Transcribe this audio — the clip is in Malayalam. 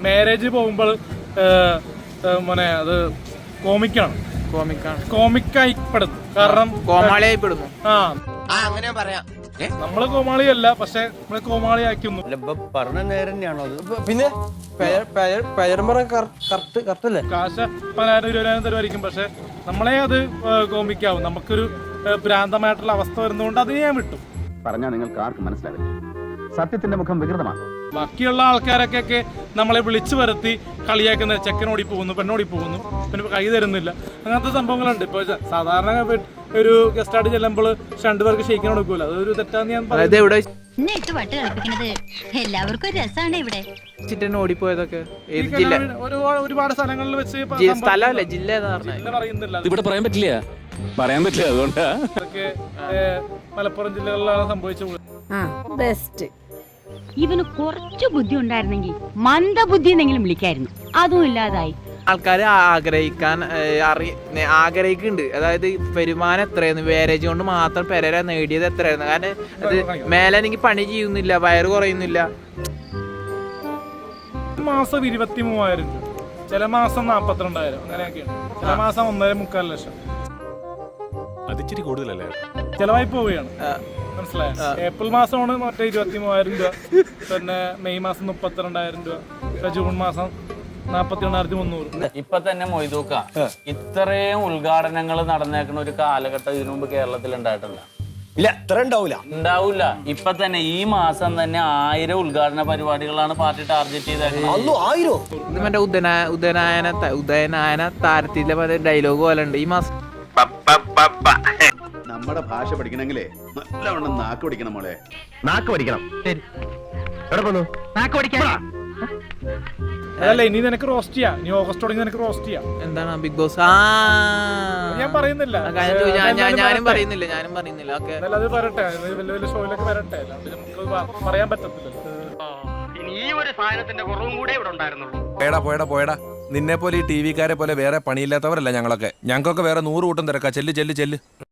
മാരേജ് പോകുമ്പോൾ മോനെ അത് കോമിക്കായി പെടുന്നു. കാരണം കോമാളിയായി പെടുന്നു. അങ്ങനെ പറയാം. നമ്മള് കോമാളിയല്ല, പക്ഷെ നമ്മള് കോമാളിയാക്കുന്നു. പറഞ്ഞ നേരം തന്നെയാണോ അത്? പിന്നെ കറക്റ്റല്ലേ? കാശ് 10,000-20,000 തരുമായിരിക്കും, പക്ഷെ നമ്മളെ അത് കോമിക്കാവും. നമുക്കൊരു ഭ്രാന്തമായിട്ടുള്ള അവസ്ഥ വരുന്നതുകൊണ്ട് അത് ഞാൻ വിട്ടു. പറഞ്ഞാൽ നിങ്ങൾക്ക് ആർക്കും മനസ്സിലാവില്ല. സത്യത്തിന്റെ മുഖം വികൃതമാണ്. ബാക്കിയുള്ള ആൾക്കാരൊക്കെ നമ്മളെ വിളിച്ചു വരുത്തി കളിയാക്കുന്ന, ചെക്കനോടി പോകുന്നു, പെണ്ണോടി പോകുന്നു, പിന്നെ കൈ തരുന്നില്ല, അങ്ങനത്തെ സംഭവങ്ങളുണ്ട്. ഇപ്പൊ സാധാരണ ഒരു ഗസ്റ്റായിട്ട് ചെല്ലുമ്പോൾ 2 പേർക്ക് ഷെയ്ക്കാൻ കൊടുക്കൂല, അതൊരു തെറ്റാന്ന് ഞാൻ പറയുന്നത്. എല്ലാവർക്കും രസമാണ് ഇവിടെ. ഓടിപ്പോയതൊക്കെ ഒരുപാട് സ്ഥലങ്ങളിൽ വെച്ച് സ്ഥലമല്ലേ, ജില്ല പറയുന്നില്ല, ഇവിടെ പറയാൻ പറ്റില്ല, അതുകൊണ്ടാ അതൊക്കെ മലപ്പുറം ജില്ലകളിലാണ് സംഭവിച്ചത്. ഇവന് കുറച്ചു ബുദ്ധി ഉണ്ടായിരുന്നെങ്കിൽ മന്ദബുദ്ധി എന്നെങ്കിലും വിളിക്കായിരുന്നു, അതും ഇല്ലാതായി. ആൾക്കാര് ആഗ്രഹിക്കുന്നുണ്ട്. അതായത് വരുമാനം എത്രയായിരുന്നു, മാരേജ് കൊണ്ട് മാത്രം പെരേര നേടിയത് എത്രയായിരുന്നു. കാരണം അത് മേലെ എനിക്ക് പണി ചെയ്യുന്നില്ല, വയറ് കുറയുന്നില്ല. മാസം 23,000 രൂപ, ചില മാസം 42,000, അങ്ങനെയൊക്കെയാണ്. ചില മാസം 1.25 ലക്ഷം. അതിച്ചിരി കൂടുതലല്ലേ? ചെലവായി പോവുകയാണ്, മനസ്സിലായോ? ഏപ്രിൽ മാസമാണ് മറ്റേ 23,000 രൂപ, പിന്നെ മെയ് മാസം 32,000 രൂപ, ജൂൺ മാസം 41,300. ഇപ്പൊ തന്നെ മൊയ്തൂക്ക ഇത്രയും ഉദ്ഘാടനങ്ങൾ നടന്നേക്കുന്ന ഒരു കാലഘട്ടം ഇതിനു മുമ്പ് കേരളത്തിൽ ഉണ്ടായിട്ടില്ല. ഇല്ല, ഇത്ര ഉണ്ടാവൂല. ഇപ്പൊ തന്നെ ഈ മാസം തന്നെ 1000 ഉദ്ഘാടന പരിപാടികളാണ് പാർട്ടി ടാർഗറ്റ് ചെയ്തേക്കുന്നത്. മറ്റേ ഉദയനായന താരത്തിലെ മറ്റേ ഡയലോഗ് പോലെ ഉണ്ട് ഈ മാസം. നമ്മുടെ ഭാഷ പഠിക്കണമെങ്കിലേ നല്ലവണ്ണം നാക്ക് പഠിക്കണം മോളെ. നാക്ക് പഠിക്കണം. അതല്ല, ഇനി നിനക്ക് റോസ്റ്റ് ചെയ്യാം. ഇനി ഓഗസ്റ്റ് തുടങ്ങി നിനക്ക് റോസ്റ്റ് ചെയ്യാം. എന്താണ് ബിഗ് ബോസ്? ഞാൻ പറയുന്നില്ല, ഞാനും പറയുന്നില്ല. ഓക്കെ, അത് വരട്ടെ, വലിയ വലിയ ഷോയിലൊക്കെ വരട്ടെ, അല്ലാണ്ട് നമുക്ക് പറയാൻ പറ്റത്തില്ലല്ലോ. ഈ ഒരു സാധനത്തിന്റെ കുറവും കൂടെ ഇവിടെ ഉണ്ടായിരുന്നുള്ളൂ. പോയടാ നിന്നെ പോലെ ഈ TV-കാരെ പോലെ വേറെ പണിയില്ലാത്തവരല്ല ഞങ്ങളൊക്കെ. ഞങ്ങൾക്കൊക്കെ വേറെ 100 കൂട്ടം തിരക്കാ. ചെല്ല്